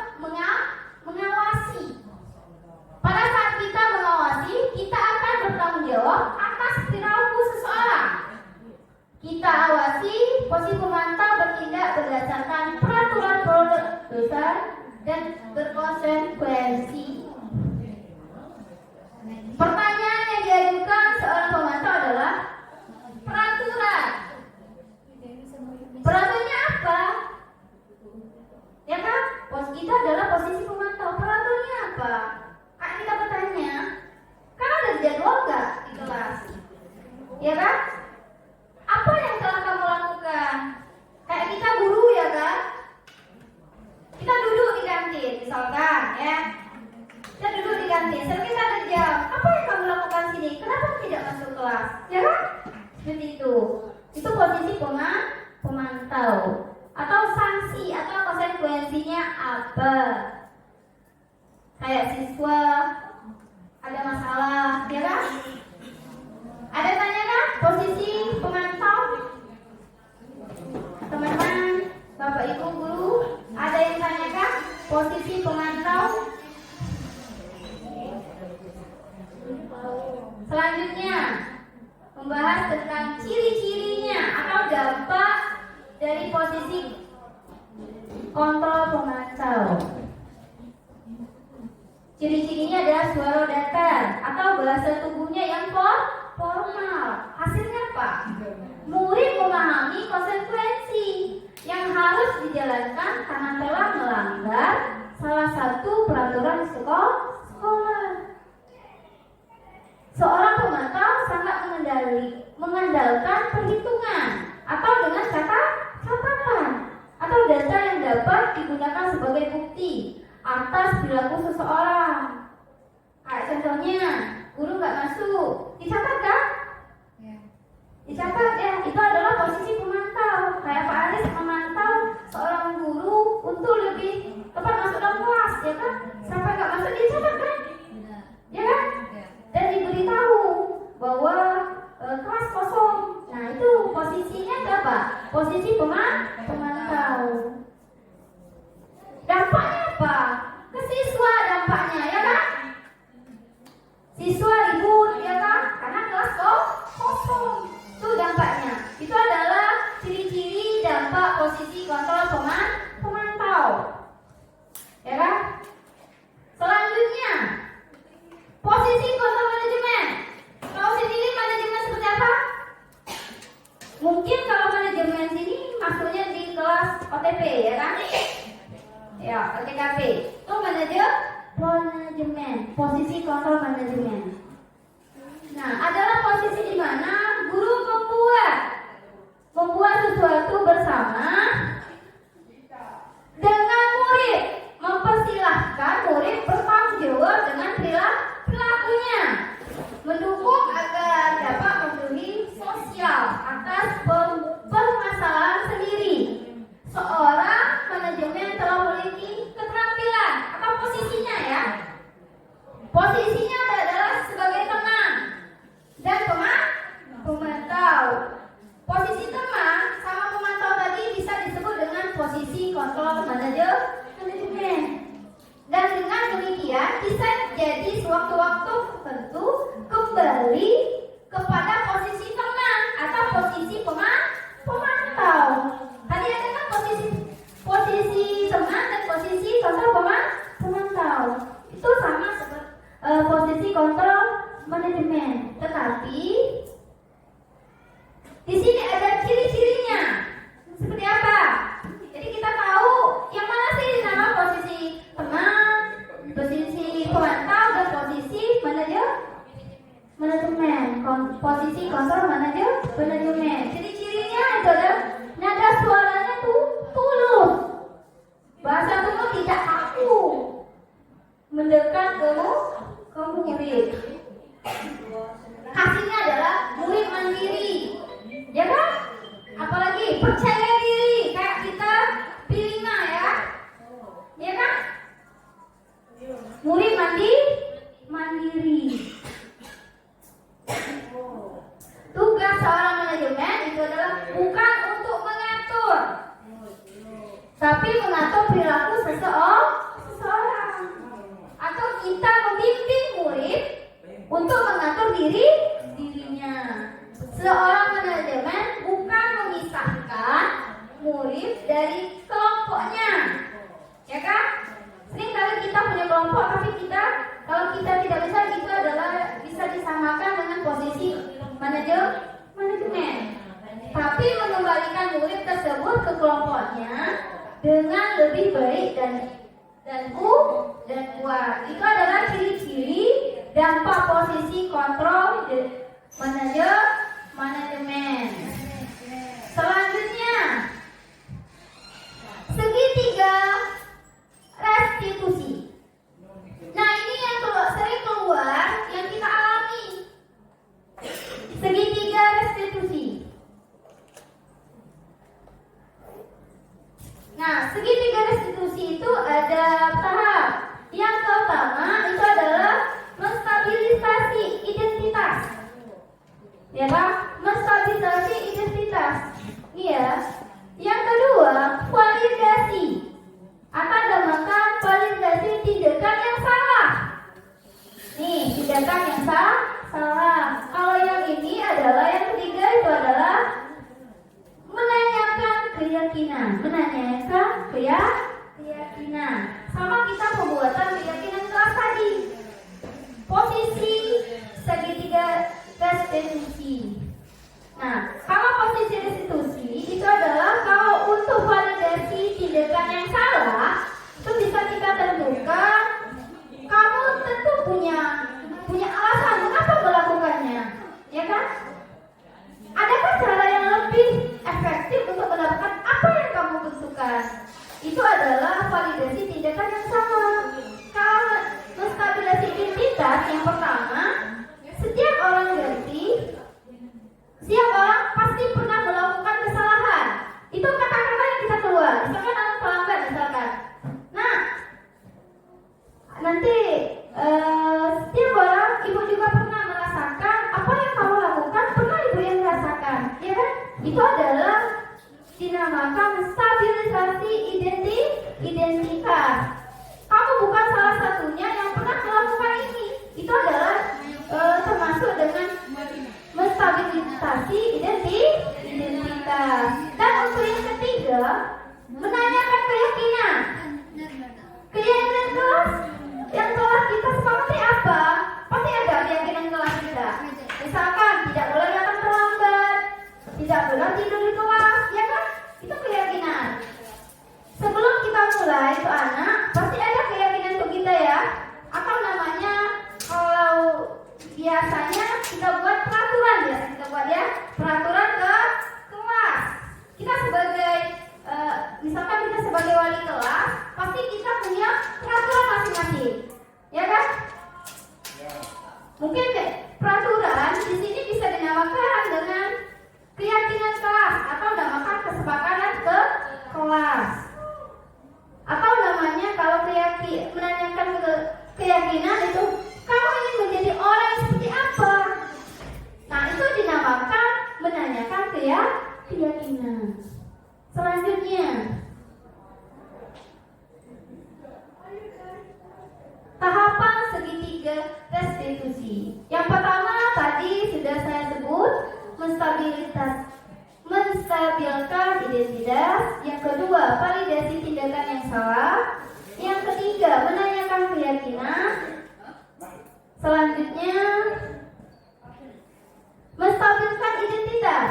mengawasi. Pada saat kita mengawasi, kita akan bertanggung jawab atas perilaku seseorang. Kita awasi, posisi pemantau bertindak berdasarkan peraturan produser dan berkonsekuensi. Pertanyaan yang diajukan seorang pemantau adalah peraturan. Peraturannya apa? Ya kan? Kita adalah posisi pemantau. Peraturannya apa? Kan kita bertanya, kan ada jadwal nggak di kelas? Ya kan? Apa yang telah kamu lakukan? Kayak kita guru ya kan? Kita duduk di kantin, misalkan ya. Kita duduk di kantin, setelah kita ada jam. Apa yang kamu lakukan sini? Kenapa tidak masuk kelas? Ya kan? Seperti itu. Itu posisi pemantau. Atau sanksi atau konsekuensinya apa? Kayak siswa ada masalah, ya kan? Ada tanya kan? Posisi pemantau? Teman-teman, Bapak Ibu guru, ada yang tanyakan posisi pemantau? Selanjutnya, membahas tentang ciri-cirinya atau dampak dari posisi kontrol pemantau. Ciri-cirinya adalah suara datar atau bahasa tubuhnya yang formal. Hasilnya apa? Murid memahami konsekuensi yang harus dijalankan karena telah melanggar salah satu peraturan sekolah. Seorang pemantau sangat mengandalkan perhitungan atau dengan catatan atau data yang dapat digunakan sebagai bukti atas perilaku seseorang. Kayak contohnya, guru nggak masuk, dicatat kan? Ya. Dicatat ya, itu adalah posisi pemantau. Kayak Pak Aris memantau seorang guru untuk lebih tepat masuk dalam kelas, ya kan? Sampai nggak masuk dicatat kan? Benar. Ya kan? Ya. Dan diberitahu bahwa kelas kosong. Nah itu posisinya apa? Posisi pemantau. Dampaknya apa? Ke siswa dampaknya, ya kan? Siswa ribut, ya kan? Karena kelas kosong. Itu dampaknya. Itu adalah ciri-ciri dampak posisi kontrol pemantau. Ya kan? Selanjutnya, posisi kontrol manajemen. Tahu sendiri manajemen seperti apa? Mungkin kalau manajemen sini masuknya di kelas OTP, ya kan? Ya, OTKP. Itu manajemen, posisi kontrol manajemen. Nah, adalah posisi di mana guru membuat sesuatu bersama dengan murid, mempersilahkan murid bertanggung jawab dengan perilakunya, mendukung agar dapat memenuhi sosial atas permasalahan sendiri. Seorang manajemen telah memiliki keterampilan atau posisinya ya. Posisinya adalah sebagai teman dan pemantau. Posisi teman sama pemantau tadi bisa disebut dengan posisi kontrol manajemen. Dan dengan demikian bisa jadi sewaktu-waktu tertentu kembali kepada posisi teman atau posisi pemantau. Tadi ada kan posisi teman dan posisi kontrol pemantau. Itu sama seperti posisi kontrol manajemen. Tetapi di sini ada ciri-cirinya. Seperti apa? Jadi kita tahu yang mana sih nama posisi teman, posisi pemantau dan posisi manajemen. Posisi kontrol manajemen. Ciri-cirinya itu ada nada suaranya tuh tulus. Bahasa tubuh tidak kaku. Mendekat ke murid. Hasilnya adalah murid mandiri. Ya kan? Apalagi percaya diri kayak kita Pilina ya. Ya kan? Murid mandiri. Tugas seorang manajemen itu adalah bukan untuk mengatur, tapi mengatur perilaku seseorang. Atau kita membimbing murid untuk mengatur dirinya. Seorang manajemen bukan memisahkan murid dari kelompoknya, ya kan? Sering kali kita punya kelompok, tapi kalau kita tidak bisa, itu adalah bisa disamakan dengan posisi manajemen. Tapi mengembalikan murid tersebut ke kelompoknya dengan lebih baik dan kuat. Itu adalah ciri-ciri dampak posisi kontrol manajemen. Selanjutnya, segitiga restitusi. Nah, ini yang sering keluar, yang kita alami. Segitiga restitusi. Nah, segitiga restitusi itu ada tahap. Yang pertama itu adalah menstabilisasi identitas. Ya kan? Menstabilisasi identitas. Iya. Yang kedua, validasi. Atau namakan validasi tindakan yang salah. Nih, tindakan yang salah. Kalau yang ini adalah yang ketiga, itu adalah menanyakan keyakinan. Sama kita pembuatan keyakinan kelas tadi. Posisi segitiga restitusi. Nah, kalau posisi restitusi itu adalah kalau untuk validasi tindakan yang salah, itu bisa kita tentukan. Kamu tentu punya alasan mengapa melakukannya, ya kan? Adakah cara yang lebih efektif untuk mendapatkan apa yang kamu butuhkan? Itu adalah validasi tindakan yang salah. Kalau menstabilisasi identitas, yang pertama, setiap orang ngerti, setiap orang pasti pernah melakukan kesalahan. Itu kata-kata yang bisa keluar. Misalkan anak pelanggan, misalkan. Nah, nanti setiap orang, ibu juga pernah merasakan apa yang kamu lakukan, pernah ibu yang merasakan, ya kan? Itu adalah dinamakan stabilisasi identitas. Kamu bukan salah satunya yang pernah melakukan ini. Itu adalah termasuk dengan menstabilisasi identitas. Dan untuk yang ketiga, menanyakan keyakinan. Keyakinan kelas yang telah kita sepakati apa? Pasti ada keyakinan kelas kita. Misalkan tidak boleh datang terlambat, tidak boleh tidur di kelas, ya kan? Itu keyakinan. Sebelum kita mulai itu anak, pasti ada keyakinan untuk kita ya. Apa namanya? Kalau biasanya kita buat peraturan ya, peraturan ke kelas. Kita sebagai misalkan kita sebagai wali kelas, pasti kita punya peraturan masing-masing, ya kan? Mungkin peraturan di sini bisa dinamakan dengan keyakinan kelas atau dinamakan kesepakatan ke kelas. Atau namanya kalau menanyakan keyakinan itu, kamu ingin menjadi orang yang seperti apa? Nah, itu dinamakan menanyakan keyakinan. Selanjutnya, tahapan segitiga restitusi. Yang pertama tadi sudah saya sebut, menstabilkan identitas. Yang kedua, validasi tindakan yang salah. Yang ketiga, menanyakan keyakinan. Selanjutnya, menstabilkan identitas.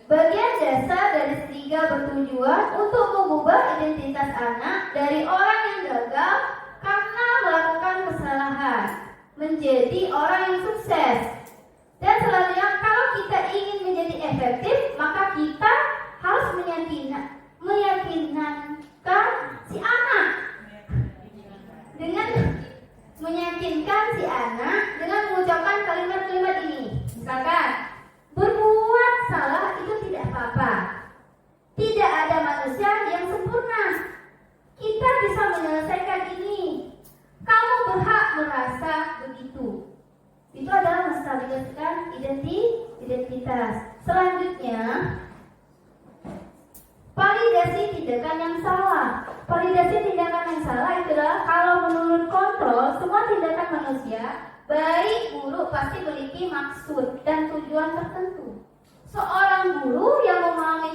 Bagian dasar dari segitiga bertujuan untuk mengubah identitas anak dari orang yang gagal karena melakukan kesalahan menjadi orang yang sukses. Dan selanjutnya, kalau kita ingin menjadi efektif, maka kita harus meyakinkan si anak. Dengan meyakinkan si anak dengan mengucapkan kalimat-kalimat ini. Misalkan, berbuat salah itu tidak apa-apa. Tidak ada manusia yang sempurna. Kita bisa menyelesaikan ini. Kamu berhak merasa begitu. Itu adalah menstabiliskan identitas. Selanjutnya, validasi validasi tindakan yang salah. Validasi tindakan yang salah itu adalah kalau menurut kontrol, semua tindakan manusia, baik buruk pasti memiliki maksud dan tujuan tertentu. Seorang guru yang memahami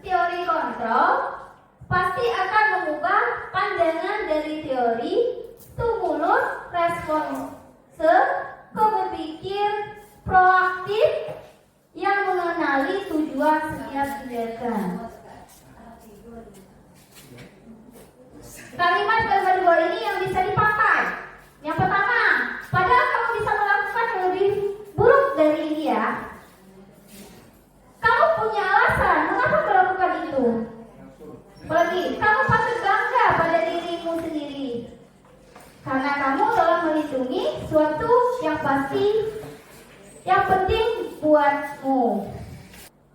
teori kontrol pasti akan mengubah pandangan dari teori stimulus respons ke berpikir proaktif yang mengenali tujuan setiap tindakan. Kalimat dua ini yang bisa dipakai. Yang pertama, padahal kamu bisa melakukan yang lebih buruk dari ini ya. Kamu punya alasan mengapa melakukan itu. Apalagi, kamu patut bangga pada dirimu sendiri. Karena kamu telah melindungi suatu yang pasti, yang penting buatmu.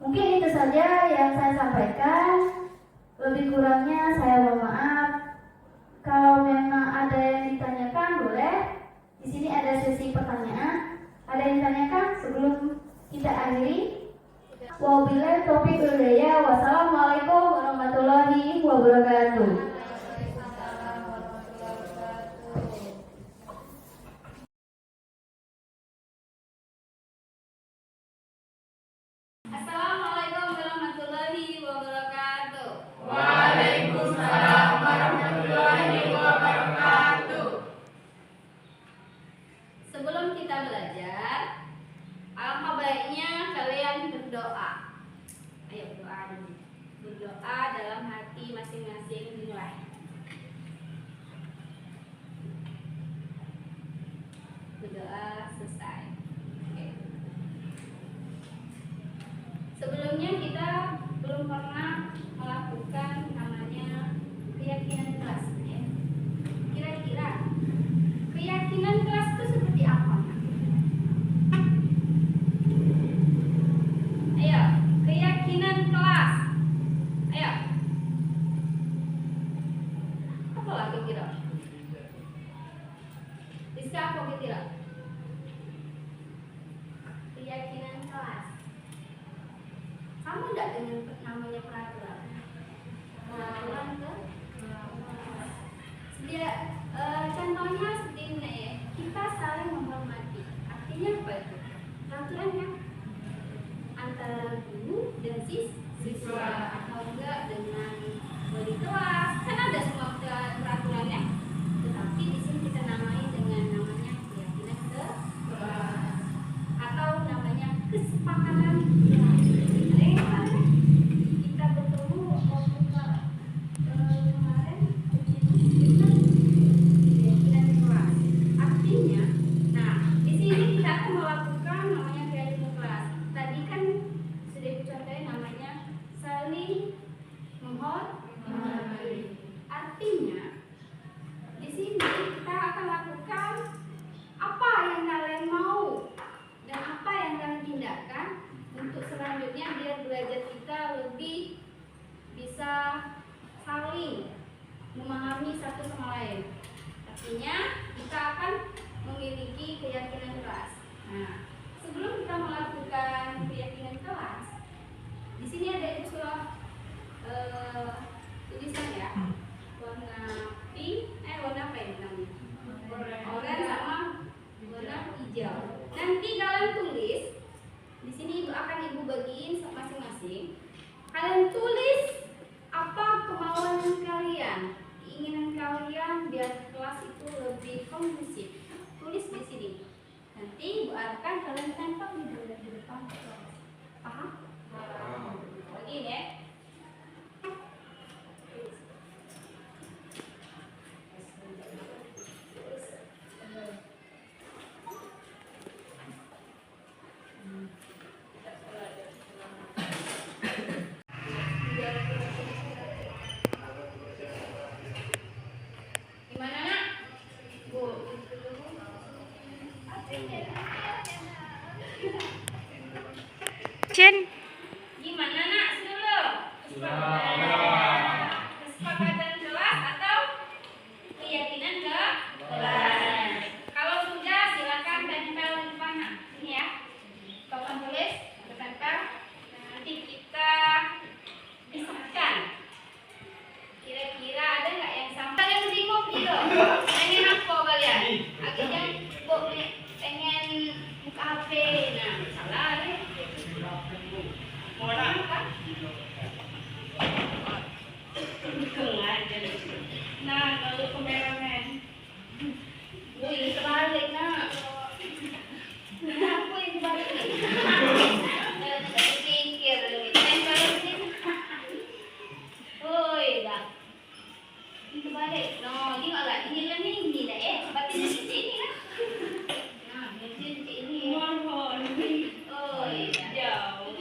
Mungkin itu saja yang saya sampaikan. Lebih kurangnya saya mohon maaf. Kalau memang ada yang ditanyakan boleh. Di sini ada sesi pertanyaan. Ada yang ditanyakan sebelum kita akhiri? Wabillahi taufiq wal hidayah. Wassalamualaikum warahmatullahi wabarakatuh. Assalamualaikum warahmatullahi wabarakatuh. Waalaikumsalam warahmatullahi wabarakatuh. Sebelum kita belajar, alangkah baiknya kalian berdoa. Ayo berdoa dulu. Berdoa dalam hati masing-masing dimulai. Berdoa selesai. Oke. Sebelumnya kita belum pernah melakukan namanya keyakinan kelas. Ya. Kira-kira keyakinan kelas itu seperti apa? Ayo, keyakinan kelas. Ayo. Apa lagi kira? Bisa apa kira? Keyakinan kelas. Kamu tidak dengan namanya peraturan? Peraturan ke? Contohnya seperti ini ya. Kita saling menghormati. Artinya apa itu? Peraturan kan? Antara guru dan siswa atau enggak dengan wali kelas. Kan ada semua peraturannya. Tetapi di sini kita namai dengan namanya keyakinan kelas atau namanya kesepakatan. Kita bertemu waktu kemarin keyakinan kelas. Artinya, nah di sini kita akan melakukan namanya keyakinan kelas. Tadi kan sudah dicontohin namanya saling menghormati. Artinya di sini kita akan lakukan apa yang kalian mau dan apa yang kalian tindakan untuk selanjutnya biar belajar kita lebih bisa saling memahami satu sama lain. Artinya kita akan memiliki keyakinan kelas. Nah, sebelum kita melakukan keyakinan kelas, di sini ada unsur tulisan ya, warna pink, warna apa ini namanya? Oranye sama warna hijau. Nanti kalian tulis. Di sini ibu bagiin masing-masing. Kalian tulis apa kemauan kalian, keinginan kalian biar kelas itu lebih kondusif. Tulis di sini. Nanti ibu akan kalian tempel di depan kelas. Paham? Begini ya. Gimana nak? Bu. Jen. Gimana nak? Dulu. Kesepakatan kelas atau keyakinan kelas. Kalau sudah silakan tempel di depan. Ini ya. Tolong tulis, tempel. Nanti kita disahkan. kameramen. Wih, kebalik nak. Apa yang kebalik? Pikir, tempel sini. Oi, dah. Ini kebalik. No, ni agak ini lah ni dah Batin di sini lah. Nah, mungkin ini. Mohon. Oi, dah. Jauh.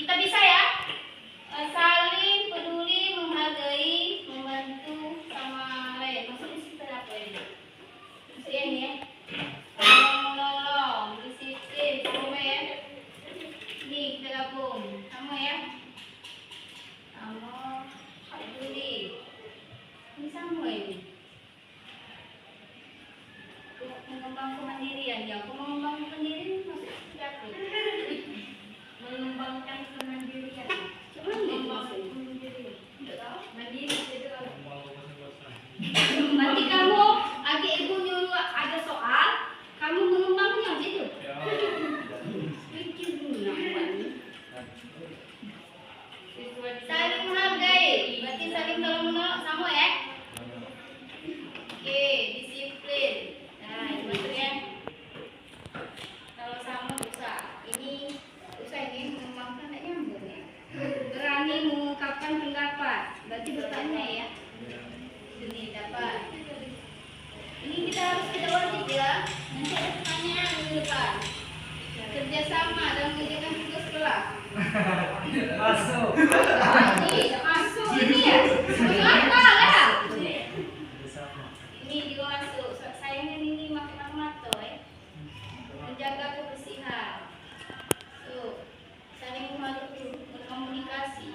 Kita bisa ya. Saling peduli, menghargai, membantu sama lain. Maksudnya kita apa ini? Maksudnya ini ya. Tolong, disiplin, sama ya. Nih kita gabung, sama ya. Sama, peduli. Ini sama ini. Mengembang kemandirian ya. Mengembang kemandirian maksudnya apa? Mengembangkan kemandirian. Coba nih Mengembangkan kemandirian. Tidak tahu. Mandiri itu apa? Berarti kamu, adik ibu nyuruh ada soal, kamu mengembangnya gitu. Pikir dulu namanya. Saling menghargai, berarti saling tolong menolong sama ya. Oke, disiplin. Nah, itu ya. Kalau sama susah. Ini mengembangkan tak nyambung ya. Berani mengungkapkan pendapat, berarti bertanya ya. Ini dapat. Ini kita harus wajib ya. Nanti ada pertanyaan minggu depan. Kerjasama dalam mengerjakan tugas kelas. Masuk. Ini masuk ini ya. Mengapa lah? Ini juga masuk. Sayangnya ini makin mata ya. Menjaga kebersihan. Tuh, saling membantu, berkomunikasi.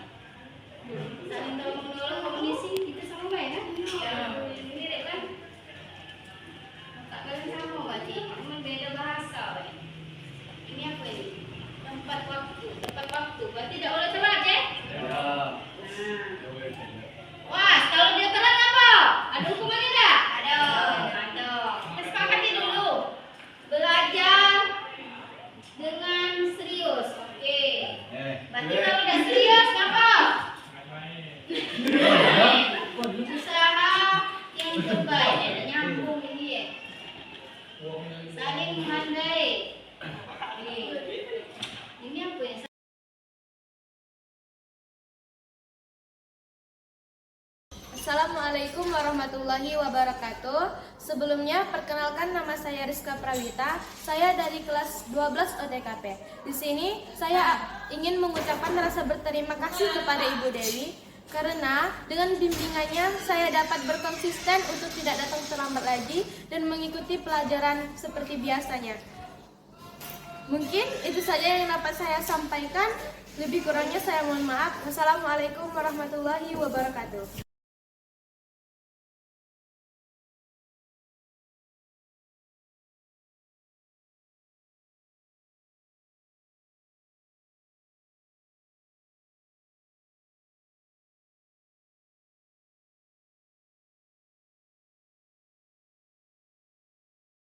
Saling tolong menolong, komunikasi kita sama baik kan? Mirip kan? Tak kalian sama berarti, cuma beda bahasa. Ini apa ini? Tempat waktu, berarti tidak boleh telat ya? Nah. Wah, kalau dia telat apa? Ada hukumannya tak? Ada. Kita sepakati dulu. Belajar dengan serius. Oke. Berarti kalau tidak serius apa? Usaha yang terbaik. Ada nyambung ini ya. Saling menghargai. Ini apa ya? Assalamualaikum warahmatullahi wabarakatuh. Sebelumnya, perkenalkan nama saya Rizka Prawita. Saya dari kelas 12 OTKP. Di sini, saya ingin mengucapkan rasa berterima kasih kepada Ibu Dewi karena dengan bimbingannya saya dapat berkonsisten untuk tidak datang terlambat lagi dan mengikuti pelajaran seperti biasanya. Mungkin itu saja yang dapat saya sampaikan. Lebih kurangnya saya mohon maaf. Wassalamualaikum warahmatullahi wabarakatuh.